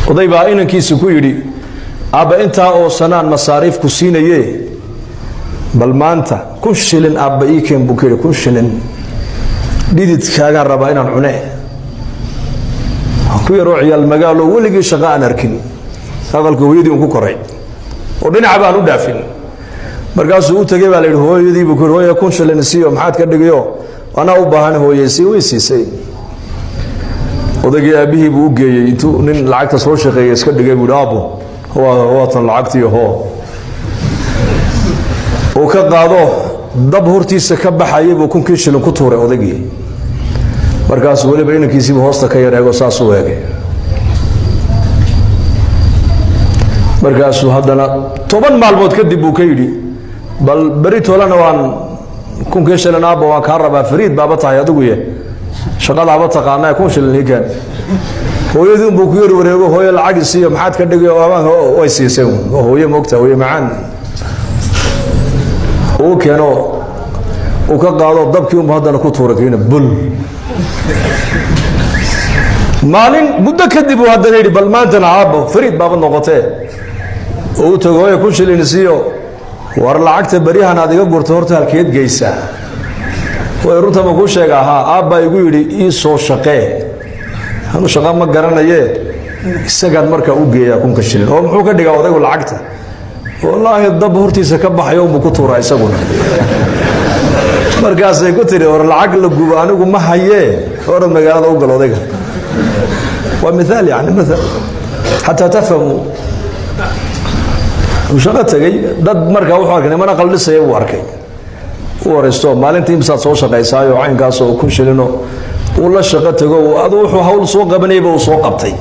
oday baa inankiisa ku yidhi aabba intaa oo sanaan masaariif ku siinaye bal maanta 1,000 shilin aabba ii keen buu ku yidhi 1,000 shilin dhididkaagaan rabaa inaan cune ku yaroo ciyaal magaalo weligii shaqo aan arkin aqalka hooyadii uu ku koray oo dhinaca baan u dhaafin markaasuu u tagay baa la yidhi hooyadii buu ku yidhi hooyo 1,000 shilin siiyo maxaad ka dhigayo anaa u baahan hooyaysi way siisay odagii aabihii buu u geeyey intuu nin lacagta soo shaqeeyay iska dhigay buu aabo waa tan lacagtii hoo oo ka qaado dab hortiisa ka baxayay buu 1,000 shilin ku tuuray odagii markaas waliba inankiisiiba hoosta ka yareego saas u eegay markaasuu haddana 10 maalmood kadib buu ka yidhi bal beri toolana waan 1,000 shilin aabba waan kaa rabaa fariid baaba tahay adigu ye shaqadaaba taqaanaa 1,000 shilin ii keen hooyadii buu ku yar wareego hooyo lacag siiyo maxaad ka dhigay oo amaan way siisay hooyo moogta hooyo macaan oo keeno oo ka qaado dabkii uu haddana ku tuuray kiina bul maalin muddo kadib uu haddana yidhi bal maantana aabbo fariid baaba noqotee oo tago hooyo 1,000 shilin siiyo war lacagta bariyahan aad iga gurto horta halkeed geysaa way runta ma ku sheegaa aabba igu yidhi ii soo shaqee anu shaqa ma garanaye isagaan markaa u geeyaa 1,000 shilin oo muxuu ka dhigaa odaygu lacagta wallaahi dab hortiisa ka baxayo buu ku tuuraa isaguna markaasay ku tiri war lacag la gubo anigu ma hayee hore magaalada u gal odayga waa mithaal yani mithaal xataa tafhamu shaqa tagay dad markaa wuxuu arkay nimana qaldhisaya uu arkay u waraysto maalintii imsaad soo shaqaysaayo caynkaas oo 1,000 shilin uu la shaqo tago adu wuxuu hawl soo qabanayba uu soo qabtay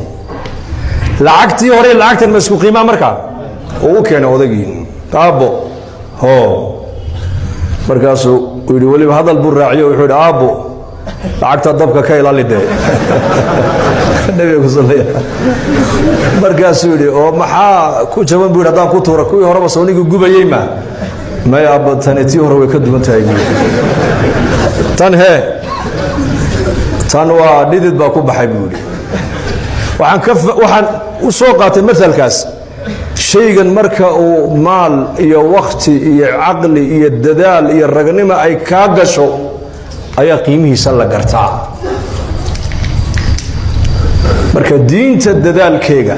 lacagtii hore lacagtan ma isku qiimaa markaa oo u keenay odagii aabbo hoo markaasuu uu yidhi waliba hadal buu raaciyo wuxuu yidhi aabbo lacagta dabka ka ilaali dee nabiga ku sallaya markaasuu yidhi oo maxaa ku jaban buu yidhi haddaan ku tuura kuwii horeba sooniga gubayey ma maya aabba tani tii hore way ka duwan tahay tan hee tan waa dhidid baa ku baxay buu yidhi waxaan u soo qaatay mathalkaas shaygan marka uu maal iyo waqti iyo caqli iyo dadaal iyo ragnimo ay kaa gasho ayaa qiimihiisa la gartaa marka diinta dadaalkeega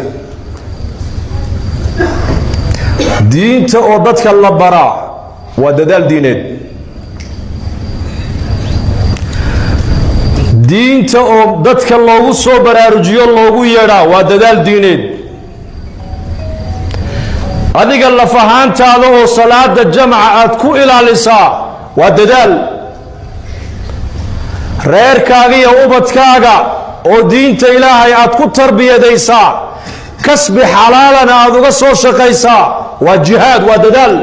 diinta oo dadka la baraa waa dadaal diineed diinta oo dadka loogu soo baraarujiyo loogu yeedhaa waa dadaal diineed adiga lafahaantaada oo salaada jamca aad ku ilaalisaa waa dadaal reerkaaga iyo ubadkaaga oo diinta ilaahay aad ku tarbiyadaysaa kasbi xalaalana aad uga soo shaqaysaa waa jihaad waa dadaal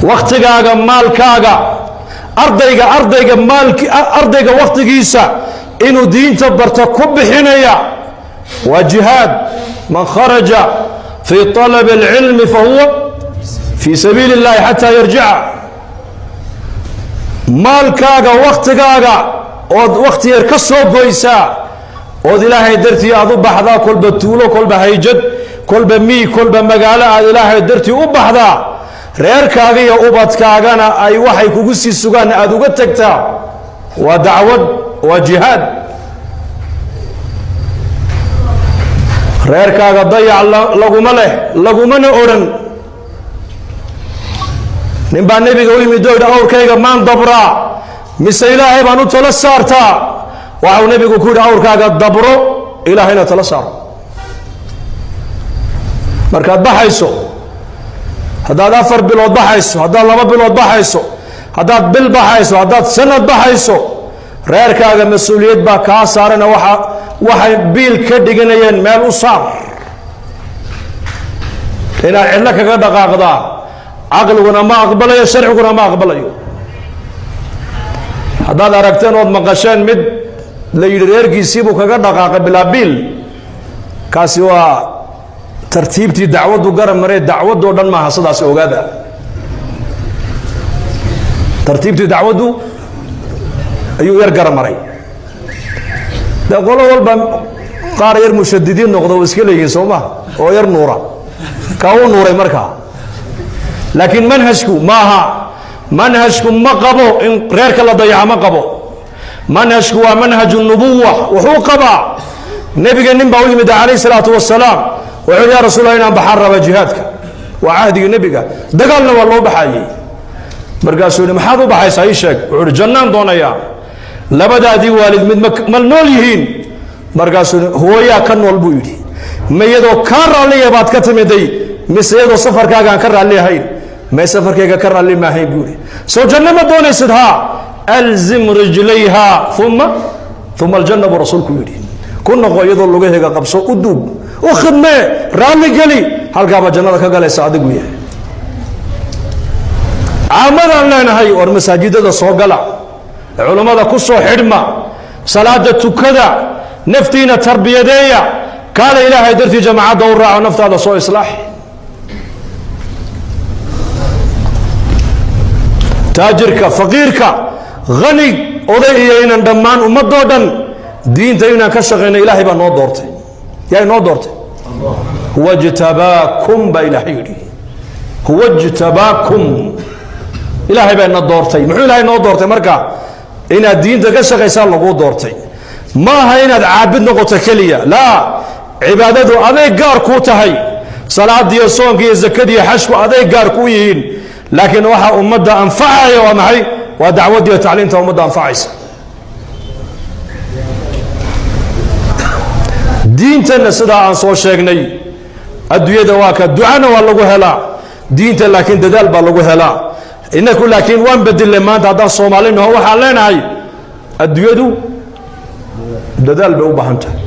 waqtigaaga maalkaaga ardayga waqtigiisa inuu diinta barto ku bixinaya waa jihaad man kharaja fi طalab العilm fahuwa fi sabiil الlahi xataa yarjica maalkaaga waqtigaaga ood waqti yar ka soo goysaa ood ilaahay dartii aad u baxdaa kolba tuulo kolba hayjad kolba mii kolba magaalo aad ilaahay dartii u baxdaa reerkaaga iyo ubadkaagana ay waxay kugu sii sugaan aad uga tagtaa waa dacwad waa jihaad reerkaaga dayac laguma leh lagumana odhan nin baa nebiga u yimid oo yidhi awrkayga maan dabraa mise ilaahay baan u tala saartaa waxau nebigu ku yidhi awrkaaga dabro ilaahayna tala saaro markaad baxayso haddaad 4 bilood baxayso haddaad 2 bilood baxayso haddaad bil baxayso haddaad sanad baxayso reerkaaga mas-uuliyad baa kaa saarana waxay biil ka dhiganayeen meel u saar inaad cidlo kaga dhaqaaqdaa caqliguna ma aqbalayo sharciguna ma aqbalayo haddaad aragteen ood maqasheen mid la yidhi reerkiisiibuu kaga dhaqaaqay bilaa biil kaasi waa tartiibtii dacwadu garab maree dacwadoo dhan maaha sidaas ogaada tartiibtii dacwadu ayuu yar garab maray de qolo walba qaar yar mushadidiin noqdo iska leeyihiin sooma oo yar nuura ka uu nuuray markaa laakiin manhajku maaha manhajku ma qabo in reerka la dayaco ma qabo manhajku waa manhaju nubuwa wuxuu qabaa nabiga nin baa u yimid calayhi salaatu wasalaam wuxuu yaa rasuulallah inaan baxaan raba jihaadka waa cahdiga nabiga dagaalna waa loo baxayay markaasuu yidhi maxaad u baxaysaa ii sheeg wuxuu yidhi jannaan doonayaa labadaadii waalid mid ma nool yihiin markaasuu hooyaa ka nool buu yidhi ma iyadoo kaa raalliya baad ka timiday mise iyadoo safarkaagaan ka raalli ahayn may safarkayga ka raalli maahayn buu yidhi soo janno ma doonaysid haa alzim rijlayha uma aljanna buu rasuulku yidhi ku noqo iyadoo lugahayga qabso u duub u khidmee raalli geli halkaabaa jannada ka galaysa adigu yahay caamadaan leenahay war masaajidada soo gala culummada ku soo xidhma salaada tukada naftiina tarbiyadeeya kaala ilaahay dartii jamaacadda u raaco naftaada soo islaaxi taajirka faqiirka hanig oday iyo inaan dhammaan ummadoo dhan diinta inaan ka shaqayno ilaahay baa noo doortay yaa inoo doortay huwa jtabaakum baa ilaahay yidhi huwa jtabaakum ilaahay baa ina doortay muxuu ilaahay noo doortay marka inaad diinta ka shaqaysaa laguu doortay ma aha inaad caabid noqoto keliya laa cibaadadu aday gaar kuu tahay salaadiyo soonka iyo zakadiyo xashku aday gaar kuu yihiin laakiin waxa ummadda anfacaya waa maxay waa dacwadiyo tacliinta ummadda anfacaysa diintana sidaa aan soo sheegnay adduunyada waa ka ducana waa lagu helaa diinta laakiin dadaal baa lagu helaa inaku laakiin waan bedilay maanta haddaan soomaalinaho waxaan leenahay adduunyadu dadaal bay u baahan tahay